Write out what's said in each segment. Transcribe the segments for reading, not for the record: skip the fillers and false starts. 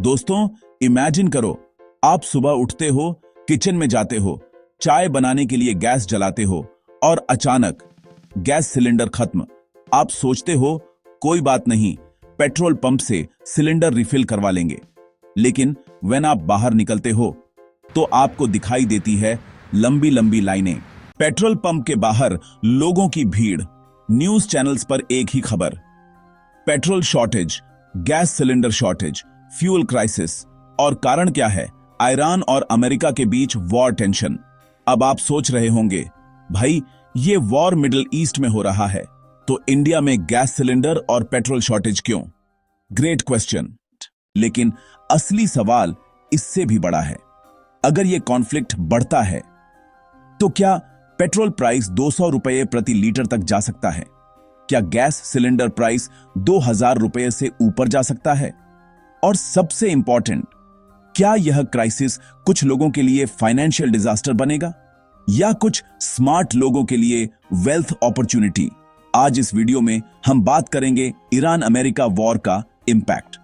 दोस्तों, इमेजिन करो, आप सुबह उठते हो, किचन में जाते हो, चाय बनाने के लिए गैस जलाते हो और अचानक गैस सिलेंडर खत्म। आप सोचते हो कोई बात नहीं, पेट्रोल पंप से सिलेंडर रिफिल करवा लेंगे। लेकिन व्हेन आप बाहर निकलते हो तो आपको दिखाई देती है लंबी लंबी लाइनें, पेट्रोल पंप के बाहर लोगों की भीड़, न्यूज चैनल्स पर एक ही खबर, petrol shortage, gas cylinder shortage, fuel crisis. और कारण क्या है? ईरान और अमेरिका के बीच वॉर टेंशन। अब आप सोच रहे होंगे, भाई ये वॉर मिडिल ईस्ट में हो रहा है, तो इंडिया में गैस सिलेंडर और पेट्रोल शॉर्टेज क्यों? Great question. लेकिन असली सवाल इससे भी बड़ा है। अगर यह कॉन्फ्लिक्ट बढ़ता है तो क्या पेट्रोल प्राइस 200 रुपये प्रति लीटर तक जा सकता है? क्या गैस सिलेंडर प्राइस 2000 रुपये से ऊपर जा सकता है? और सबसे इंपॉर्टेंट, क्या यह क्राइसिस कुछ लोगों के लिए फाइनेंशियल डिजास्टर बनेगा या कुछ स्मार्ट लोगों के लिए वेल्थ अपॉर्चुनिटी? आज इस वीडियो में हम बात करेंगे ईरान अमेरिका वॉर का इंपैक्ट,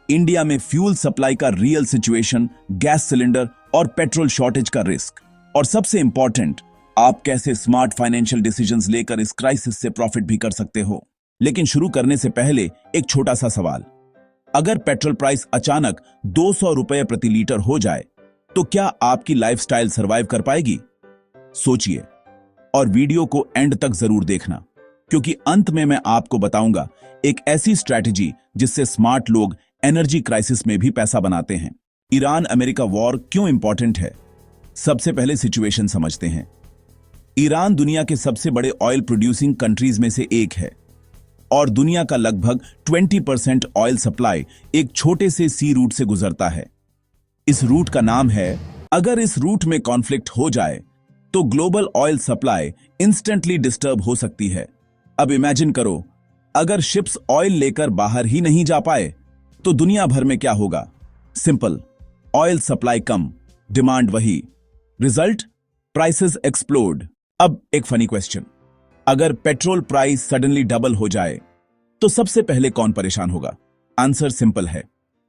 इंडिया में फ्यूल सप्लाई का रियल सिचुएशन, गैस सिलेंडर और पेट्रोल शॉर्टेज का रिस्क, और सबसे इंपॉर्टेंट, आप कैसे स्मार्ट फाइनेंशियल डिसीजंस लेकर इस क्राइसिस से प्रॉफिट भी कर सकते हो। लेकिन शुरू करने से पहले एक छोटा सा सवाल, अगर पेट्रोल प्राइस अचानक 200 रुपये प्रति लीटर हो जाए तो क्या आपकी लाइफस्टाइल सरवाइव कर पाएगी? सोचिए और वीडियो को एंड तक जरूर देखना, क्योंकि अंत में मैं आपको बताऊंगा एक ऐसी स्ट्रैटेजी जिससे स्मार्ट लोग एनर्जी क्राइसिस में भी पैसा बनाते हैं। ईरान अमेरिका वॉर क्यों इंपॉर्टेंट है? सबसे पहले सिचुएशन समझते हैं। ईरान दुनिया के सबसे बड़े ऑयल प्रोड्यूसिंग कंट्रीज में से एक है और दुनिया का लगभग 20% ऑयल सप्लाई एक छोटे से सी रूट से गुजरता है। इस रूट का नाम है, अगर इस रूट में कॉन्फ्लिक्ट हो जाए तो global oil supply instantly disturb हो सकती है। अब इमेजिन करो, अगर शिप्स ऑयल लेकर बाहर ही नहीं जा पाए तो दुनिया भर में क्या होगा? सिंपल, ऑयल सप्लाई कम, डिमांड वही, रिजल्ट प्राइसेस एक्सप्लोड। अब एक फनी क्वेश्चन, अगर पेट्रोल प्राइस सडनली डबल हो जाए तो सबसे पहले कौन परेशान होगा? आंसर सिंपल है,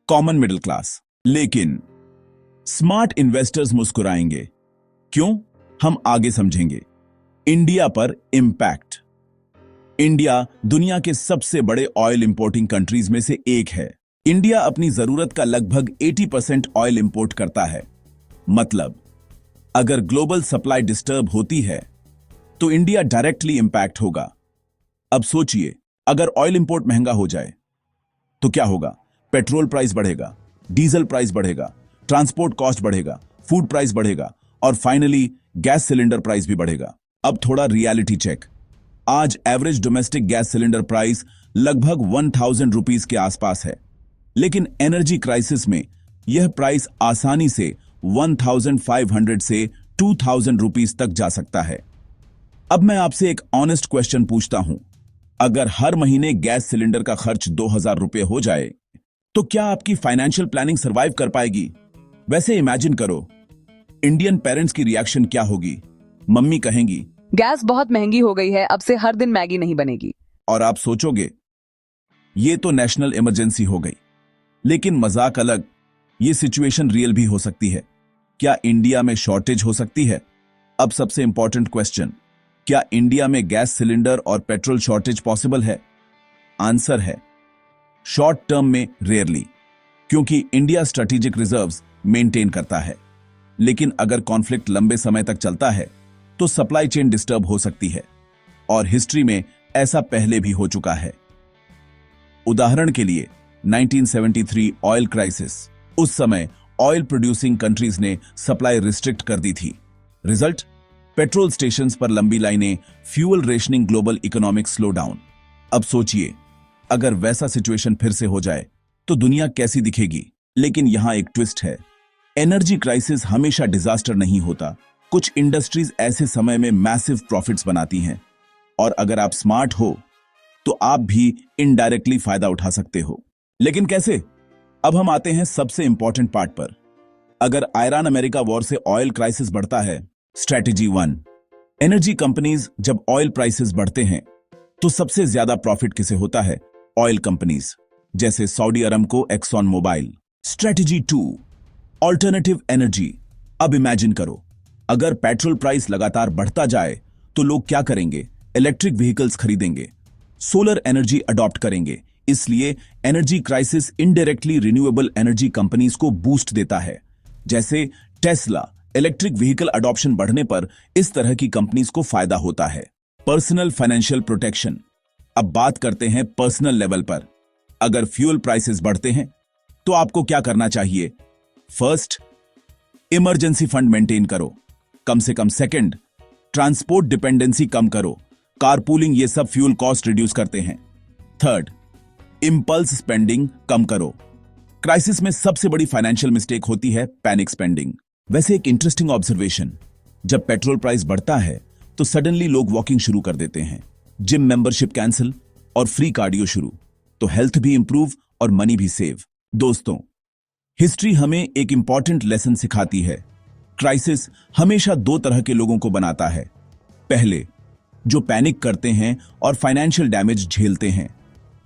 कॉमन मिडिल क्लास। लेकिन स्मार्ट इन्वेस्टर्स मुस्कुराएंगे। क्यों? हम आगे समझेंगे। इंडिया पर इंपैक्ट। इंडिया दुनिया के सबसे बड़े ऑयल इंपोर्टिंग कंट्रीज में से एक है। इंडिया अपनी जरूरत का लगभग 80% ऑयल इंपोर्ट करता है। मतलब अगर ग्लोबल सप्लाई डिस्टर्ब होती है तो इंडिया डायरेक्टली इंपैक्ट होगा। अब सोचिए, अगर ऑयल इंपोर्ट महंगा हो जाए तो क्या होगा? पेट्रोल प्राइस बढ़ेगा, डीजल प्राइस बढ़ेगा, ट्रांसपोर्ट कॉस्ट बढ़ेगा, फूड प्राइस बढ़ेगा और फाइनली गैस सिलेंडर प्राइस भी बढ़ेगा। अब थोड़ा रियलिटी चेक। आज average domestic gas cylinder price लगभग 1000 रुपीज के आसपास है, लेकिन एनर्जी क्राइसिस में यह प्राइस आसानी से 1500 से 2000 रुपीज तक जा सकता है। अब मैं आपसे एक ऑनेस्ट क्वेश्चन पूछता हूं, अगर हर महीने गैस सिलेंडर का खर्च 2000 रुपये हो जाए तो क्या आपकी फाइनेंशियल प्लानिंग सरवाइव कर पाएगी? वैसे इमेजिन करो, इंडियन पेरेंट्स की रिएक्शन क्या होगी? मम्मी कहेंगी, गैस बहुत महंगी हो गई है, अब से हर दिन मैगी नहीं बनेगी। और आप सोचोगे, ये तो नेशनल इमरजेंसी हो गई। लेकिन मजाक अलग, ये सिचुएशन रियल भी हो सकती है। क्या इंडिया में शॉर्टेज हो सकती है? अब सबसे इंपॉर्टेंट क्वेश्चन, क्या इंडिया में गैस सिलेंडर और पेट्रोल शॉर्टेज पॉसिबल है? आंसर है, शॉर्ट टर्म में रेयरली, क्योंकि इंडिया स्ट्रेटेजिक रिजर्व्स मेंटेन करता है। लेकिन अगर कॉन्फ्लिक्ट लंबे समय तक चलता है तो सप्लाई चेन डिस्टर्ब हो सकती है, और हिस्ट्री में ऐसा पहले भी हो चुका है। उदाहरण के लिए 1973 ऑयल क्राइसिस, उस समय ऑयल प्रोड्यूसिंग कंट्रीज ने सप्लाई रिस्ट्रिक्ट कर दी थी। रिजल्ट, पेट्रोल स्टेशंस पर लंबी लाइनें, fuel rationing, global economic slow down. अब सोचिए, अगर वैसा सिचुएशन फिर से हो जाए तो दुनिया कैसी दिखेगी? लेकिन यहां एक ट्विस्ट है, एनर्जी क्राइसिस हमेशा डिजास्टर नहीं होता। कुछ इंडस्ट्रीज ऐसे समय में मैसिव प्रॉफिट्स बनाती हैं, और अगर आप स्मार्ट हो तो आप भी इनडायरेक्टली फायदा उठा सकते हो। लेकिन कैसे? अब हम आते हैं सबसे इंपॉर्टेंट पार्ट पर। अगर ईरान अमेरिका वॉर से ऑयल क्राइसिस बढ़ता है, स्ट्रैटेजी 1, एनर्जी कंपनीज जब ऑयल प्राइसेस बढ़ते हैं तो सबसे ज्यादा प्रॉफिट किसे होता है? ऑयल कंपनीज, जैसे Saudi Aramco, Exxon Mobil. Strategy 2, alternative energy. अब इमेजिन करो, अगर पेट्रोल प्राइस लगातार बढ़ता जाए तो लोग क्या करेंगे? इलेक्ट्रिक व्हीकल्स खरीदेंगे, सोलर एनर्जी अडॉप्ट करेंगे। इसलिए energy crisis indirectly renewable energy companies को बूस्ट देता है। जैसे टेस्ला, इलेक्ट्रिक व्हीकल अडॉप्शन बढ़ने पर इस तरह की कंपनीज को फायदा होता है। Personal financial protection. अब बात करते हैं पर्सनल लेवल पर। अगर फ्यूल प्राइसेस बढ़ते हैं तो आपको क्या करना चाहिए? फर्स्ट, इमरजेंसी फंड मेंटेन करो, कम से कम। सेकंड, ट्रांसपोर्ट डिपेंडेंसी कम करो, कारपूलिंग ये सब फ्यूल कॉस्ट रिड्यूस करते हैं। थर्ड, इंपल्स स्पेंडिंग कम करो। क्राइसिस में सबसे बड़ी फाइनेंशियल मिस्टेक होती है पैनिक स्पेंडिंग। वैसे एक इंटरेस्टिंग ऑब्जर्वेशन, जब पेट्रोल प्राइस बढ़ता है तो सडनली लोग वॉकिंग शुरू कर देते हैं, जिम मेंबरशिप कैंसिल और फ्री कार्डियो शुरू। तो हेल्थ भी इंप्रूव और मनी भी सेव। दोस्तों, हिस्ट्री हमें एक इंपॉर्टेंट लेसन सिखाती है। क्राइसिस हमेशा दो तरह के लोगों को बनाता है। पहले, जो पैनिक करते हैं और फाइनेंशियल डैमेज झेलते हैं।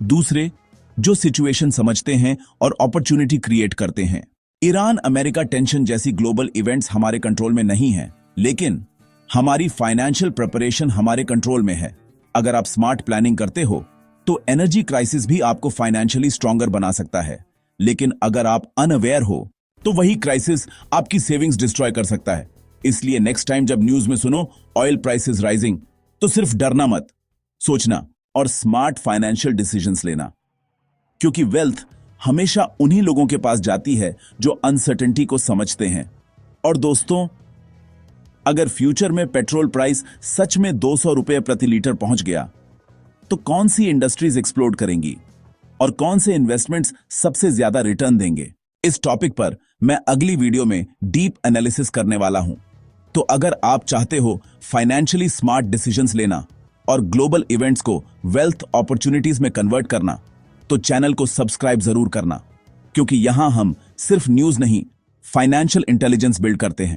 दूसरे, जो सिचुएशन समझते हैं और अपॉर्चुनिटी क्रिएट करते हैं। ईरान अमेरिका टेंशन जैसी ग्लोबल इवेंट्स हमारे कंट्रोल में नहीं है, लेकिन हमारी फाइनेंशियल प्रिपरेशन हमारे कंट्रोल में है। अगर आप स्मार्ट प्लानिंग करते हो तो एनर्जी क्राइसिस भी आपको फाइनेंशियली स्ट्रॉन्गर बना सकता है, लेकिन अगर आप अनअवेयर हो तो वही क्राइसिस आपकी सेविंग्स डिस्ट्रॉय कर सकता है। इसलिए नेक्स्ट टाइम जब न्यूज में सुनो ऑयल प्राइसेस राइजिंग, तो सिर्फ डरना मत, सोचना और स्मार्ट फाइनेंशियल डिसीजंस लेना। क्योंकि वेल्थ हमेशा उन्हीं लोगों के पास जाती है जो अनसर्टेनिटी को समझते हैं। और दोस्तों, अगर फ्यूचर में पेट्रोल प्राइस सच में 200 रुपए प्रति लीटर पहुंच गया तो कौन सी इंडस्ट्रीज एक्सप्लोड करेंगी और कौन से इन्वेस्टमेंट्स सबसे ज्यादा रिटर्न देंगे? इस टॉपिक पर मैं अगली वीडियो में डीप एनालिसिस करने वाला हूं। तो अगर आप चाहते हो फाइनेंशियली स्मार्ट डिसीजंस लेना और ग्लोबल इवेंट्स को वेल्थ अपॉर्चुनिटीज में कन्वर्ट करना, तो चैनल को सब्सक्राइब जरूर करना, क्योंकि यहां हम सिर्फ न्यूज नहीं, फाइनेंशियल इंटेलिजेंस बिल्ड करते हैं।